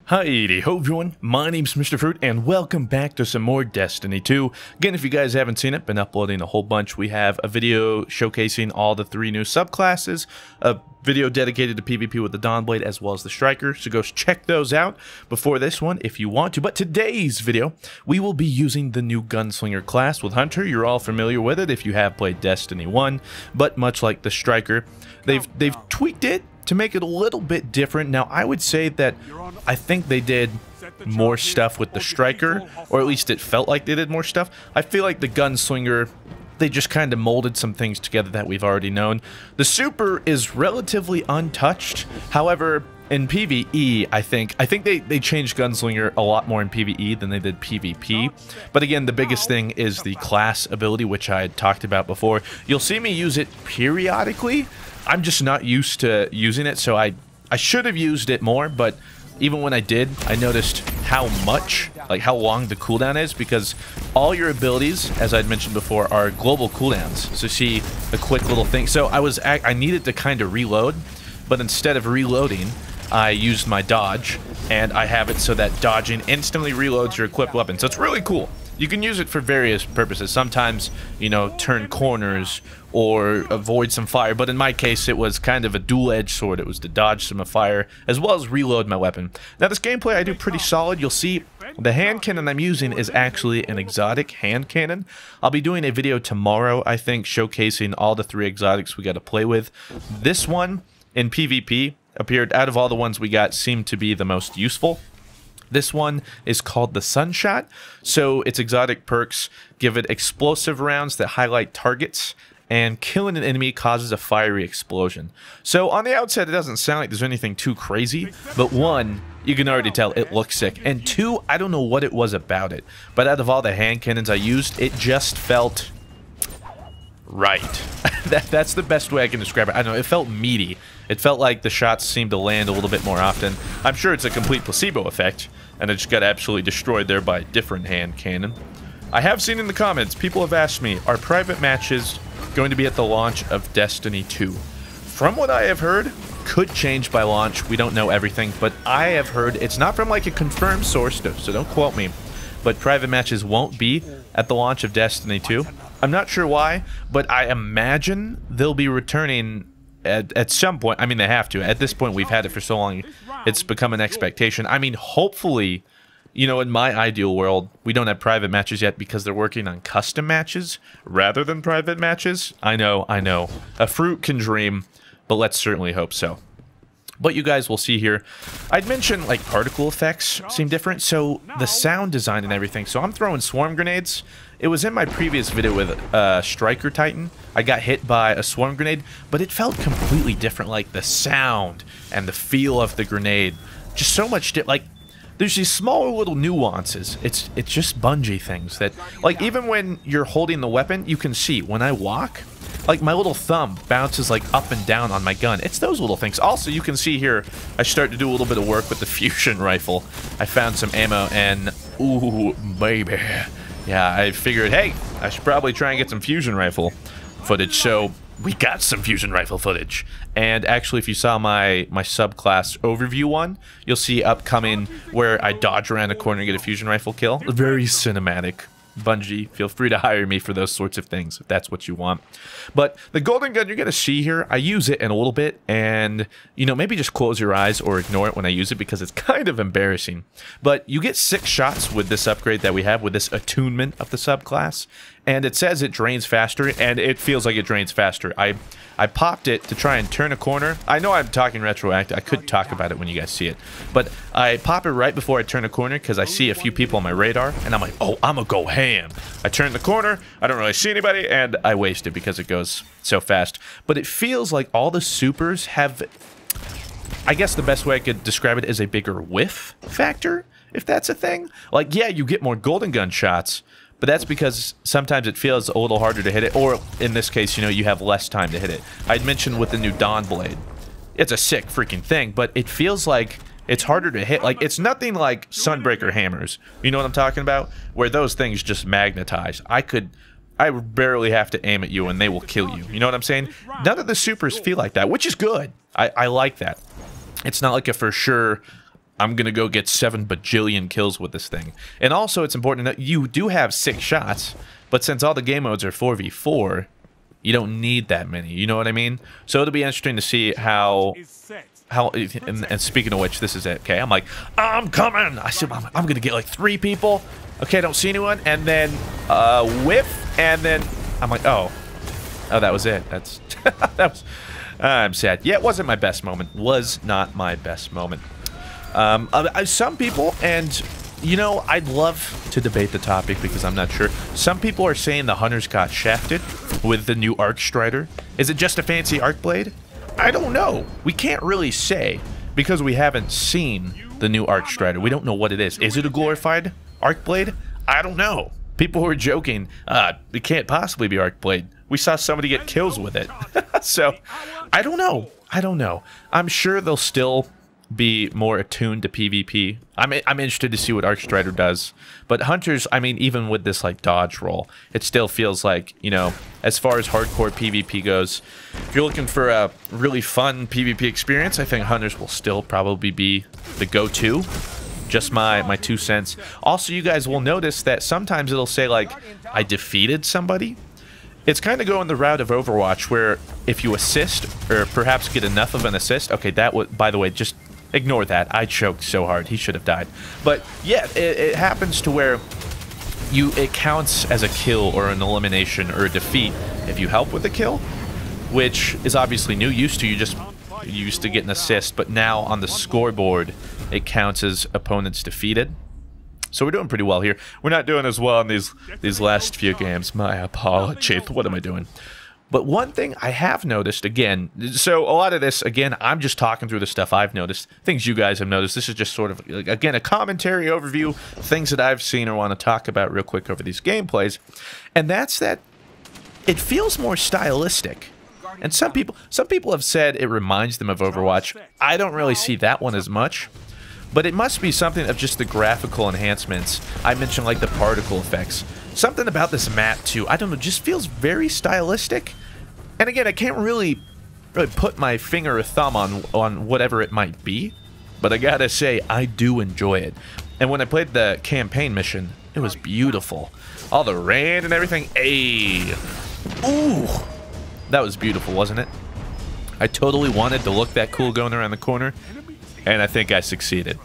Hi, ho everyone, my name's Mr. Fruit, and welcome back to some more Destiny 2. Again, if you guys haven't seen it, been uploading a whole bunch. We have a video showcasing all the 3 new subclasses, a video dedicated to PvP with the Dawnblade as well as the Striker, so go check those out before this one if you want to. But today's video, we will be using the new Gunslinger class with Hunter. You're all familiar with it if you have played Destiny 1, but much like the Striker, they've tweaked it to make it a little bit different. Now, I would say that I think they did more stuff with the Striker, or at least it felt like they did more stuff. I feel like the Gunslinger, they just kind of molded some things together that we've already known. The Super is relatively untouched. However, in PvE, I think they changed Gunslinger a lot more in PvE than they did PvP. But again, the biggest thing is the class ability, which I had talked about before. You'll see me use it periodically. I'm just not used to using it, so I should have used it more, but even when I did, I noticed how much, like how long the cooldown is, because all your abilities, as I'd mentioned before, are global cooldowns. So see a quick little thing. So I needed to kind of reload, but instead of reloading, I used my dodge, and I have it so that dodging instantly reloads your equipped weapon. So it's really cool. You can use it for various purposes. Sometimes, you know, turn corners or avoid some fire. But in my case, it was kind of a dual-edged sword. It was to dodge some fire as well as reload my weapon. Now, this gameplay I do pretty solid. You'll see the hand cannon I'm using is actually an exotic hand cannon. I'll be doing a video tomorrow, I think, showcasing all the 3 exotics we got to play with. This one in PvP appeared, out of all the ones we got, seemed to be the most useful. This one is called the Sunshot, so its exotic perks give it explosive rounds that highlight targets, and killing an enemy causes a fiery explosion. So on the outset, it doesn't sound like there's anything too crazy, but 1, you can already tell it looks sick, and 2, I don't know what it was about it, but out of all the hand cannons I used, it just felt right. That's the best way I can describe it. I don't know, it felt meaty. It felt like the shots seemed to land a little bit more often. I'm sure it's a complete placebo effect, and it just got absolutely destroyed there by a different hand cannon. I have seen in the comments, people have asked me, are private matches going to be at the launch of Destiny 2? From what I have heard, could change by launch. We don't know everything, but I have heard, it's not from like a confirmed source, so don't quote me, but private matches won't be at the launch of Destiny 2. I'm not sure why, but I imagine they'll be returning at some point. I mean, they have to. At this point, we've had it for so long, it's become an expectation. I mean, hopefully, you know, in my ideal world, we don't have private matches yet because they're working on custom matches rather than private matches. I know. A fruit can dream, but let's certainly hope so. But you guys will see here, I'd mentioned like particle effects seem different, so the sound design and everything. So I'm throwing swarm grenades. It was in my previous video with Striker Titan. I got hit by a swarm grenade, but it felt completely different. Like the sound and the feel of the grenade, just so much like there's these smaller little nuances. It's just Bungie things that, like, even when you're holding the weapon, you can see when I walk, like my little thumb bounces like up and down on my gun. It's those little things. Also, you can see here, I start to do a little bit of work with the fusion rifle. I found some ammo and, ooh, baby. Yeah, I figured, hey, I should probably try and get some fusion rifle footage. So we got some fusion rifle footage. And actually, if you saw my subclass overview one, you'll see upcoming where I dodge around a corner and get a fusion rifle kill. Very cinematic. Bungie, feel free to hire me for those sorts of things if that's what you want. But the golden gun you're going to see here, I use it in a little bit, and, you know, maybe just close your eyes or ignore it when I use it because it's kind of embarrassing. But you get 6 shots with this upgrade that we have, with this attunement of the subclass, and it says it drains faster, and it feels like it drains faster. I popped it to try and turn a corner. I know I'm talking retroactive. I could talk about it when you guys see it. But I pop it right before I turn a corner because I see a few people on my radar, and I'm like, oh, I'm gonna go ham. I turn the corner, I don't really see anybody, and I waste it because it goes so fast. But it feels like all the supers have, I guess the best way I could describe it is a bigger whiff factor, if that's a thing. Like, yeah, you get more golden gun shots, but that's because sometimes it feels a little harder to hit it, or in this case, you know, you have less time to hit it. I'd mentioned with the new Dawnblade, it's a sick freaking thing, but it feels like it's harder to hit. Like, it's nothing like Sunbreaker hammers. You know what I'm talking about? Where those things just magnetize. I barely have to aim at you and they will kill you. You know what I'm saying? None of the supers feel like that, which is good. I like that. It's not like a for sure I'm going to go get 7 bajillion kills with this thing. And also, it's important that you do have 6 shots, but since all the game modes are 4v4, you don't need that many. You know what I mean? So it'll be interesting to see how and speaking of which, this is it. Okay, I'm like, I'm coming. I said, I'm going to get like 3 people. Okay, I don't see anyone. And then whiff, and then I'm like, oh, that was it. That's that was. I'm sad. Yeah, it wasn't my best moment. Was not my best moment. Some people, and you know, I'd love to debate the topic because I'm not sure. Some people are saying the hunters got shafted with the new arc strider. Is it just a fancy arc blade? I don't know. We can't really say because we haven't seen the new arc strider. We don't know what it is. Is it a glorified arc blade? I don't know. People who are joking, it can't possibly be arc blade. We saw somebody get kills with it. So, I don't know. I don't know. I'm sure they'll still be more attuned to PvP. I'm interested to see what Arc Strider does. But Hunters, I mean, even with this, like, dodge roll, it still feels like, you know, as far as hardcore PvP goes, if you're looking for a really fun PvP experience, I think Hunters will still probably be the go-to. Just my 2 cents. Also, you guys will notice that sometimes it'll say, like, I defeated somebody. It's kind of going the route of Overwatch, where if you assist, or perhaps get enough of an assist... Okay, that would, by the way, just ignore that. I choked so hard. He should have died. But, yeah, it happens to where it counts as a kill or an elimination or a defeat if you help with a kill, which is obviously new. Used to get an assist, but now on the scoreboard, it counts as opponents defeated. So we're doing pretty well here. We're not doing as well in these last few games. My apologies. What am I doing? But one thing I have noticed, again, so a lot of this, again, I'm just talking through the stuff I've noticed, things you guys have noticed. This is just sort of, again, a commentary overview, things that I've seen or want to talk about real quick over these gameplays. And that's that it feels more stylistic. And some people have said it reminds them of Overwatch. I don't really see that one as much. But it must be something of just the graphical enhancements. I mentioned like the particle effects. Something about this map too, I don't know, just feels very stylistic. And again, I can't really put my finger or thumb on whatever it might be. But I gotta say, I do enjoy it. And when I played the campaign mission, it was beautiful. All the rain and everything. Ayy. Ooh. That was beautiful, wasn't it? I totally wanted to look that cool going around the corner. And I think I succeeded.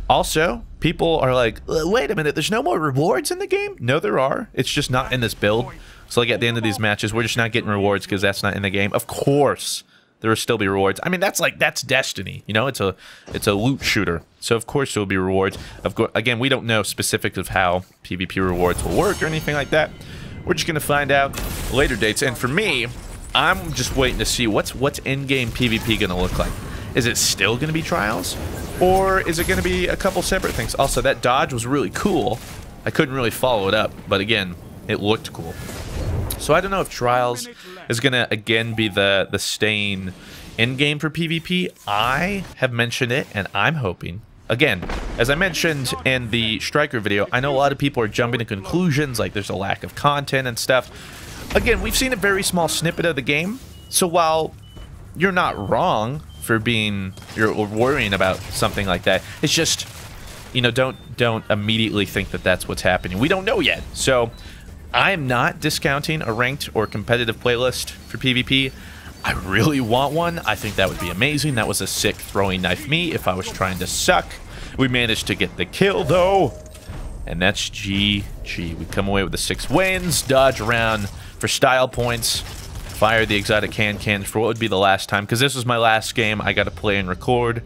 Also, people are like, wait a minute, there's no more rewards in the game? No, there are. It's just not in this build. So like at the end of these matches, we're just not getting rewards because that's not in the game. Of course, there will still be rewards. I mean, that's Destiny. You know, it's a loot shooter. So of course there will be rewards. Of course, again, we don't know specifics of how PvP rewards will work or anything like that. We're just gonna find out later dates. And for me, I'm just waiting to see what's in-game PvP gonna look like. Is it still going to be Trials? Or is it going to be a couple separate things? Also, that dodge was really cool. I couldn't really follow it up, but again, it looked cool. So I don't know if Trials is going to, again, be the staying in-game for PvP. I have mentioned it, and I'm hoping. Again, as I mentioned in the Striker video, I know a lot of people are jumping to conclusions, like there's a lack of content and stuff. Again, we've seen a very small snippet of the game, so while you're not wrong for you're worrying about something like that, it's just, you know, don't immediately think that that's what's happening. We don't know yet. So I'm not discounting a ranked or competitive playlist for PvP. I really want one. I think that would be amazing. That was a sick throwing knife me if I was trying to suck. We managed to get the kill though, and that's GG. We come away with the 6 wins, dodge around for style points, fire the exotic cans for what would be the last time, because this was my last game I got to play and record.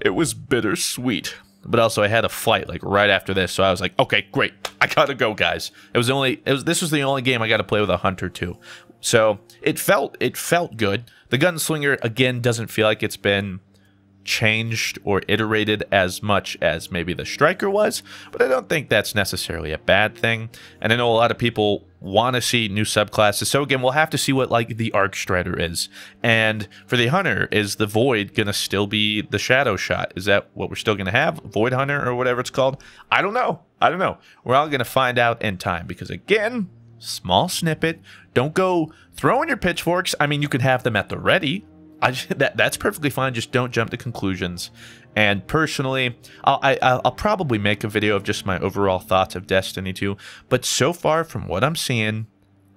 It was bittersweet. But also I had a flight like right after this, so I was like, okay, great. I gotta go, guys. This was the only game I got to play with a hunter too. So it felt good. The Gunslinger, again, doesn't feel like it's been changed or iterated as much as maybe the Striker was, but I don't think that's necessarily a bad thing. And I know a lot of people want to see new subclasses, so again, we'll have to see what like the Arc Strider is. And for the Hunter, is the Void gonna still be the Shadow Shot? Is that what we're still gonna have? Void Hunter or whatever it's called? I don't know. We're all gonna find out in time, because again, small snippet. Don't go throwing your pitchforks. I mean, you can have them at the ready. That's perfectly fine. Just don't jump to conclusions. And personally, I'll probably make a video of just my overall thoughts of Destiny 2. But so far, from what I'm seeing,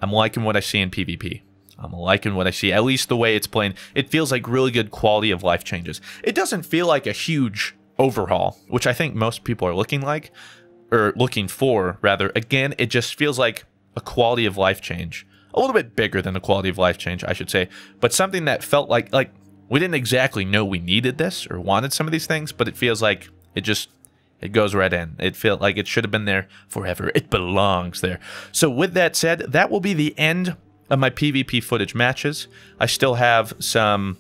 I'm liking what I see in PvP. I'm liking what I see, at least the way it's playing. It feels like really good quality of life changes. It doesn't feel like a huge overhaul, which I think most people are looking for, rather. Again, it just feels like a quality of life change. A little bit bigger than a quality of life change, I should say. But something that felt like we didn't exactly know we needed this or wanted some of these things, but it feels like it goes right in. It felt like it should have been there forever. It belongs there. So with that said, that will be the end of my PvP footage matches. I still have some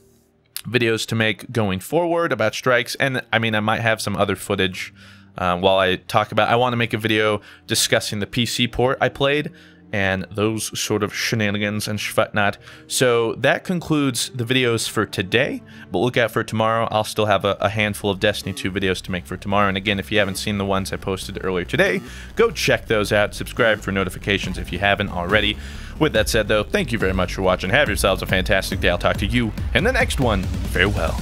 videos to make going forward about strikes, and I mean, I might have some other footage while I talk about. I want to make a video discussing the PC port I played and those sort of shenanigans and whatnot. So that concludes the videos for today, but look out for tomorrow. I'll still have a handful of Destiny 2 videos to make for tomorrow, and again, if you haven't seen the ones I posted earlier today, go check those out. Subscribe for notifications if you haven't already. With that said, though, thank you very much for watching. Have yourselves a fantastic day. I'll talk to you in the next one. Farewell.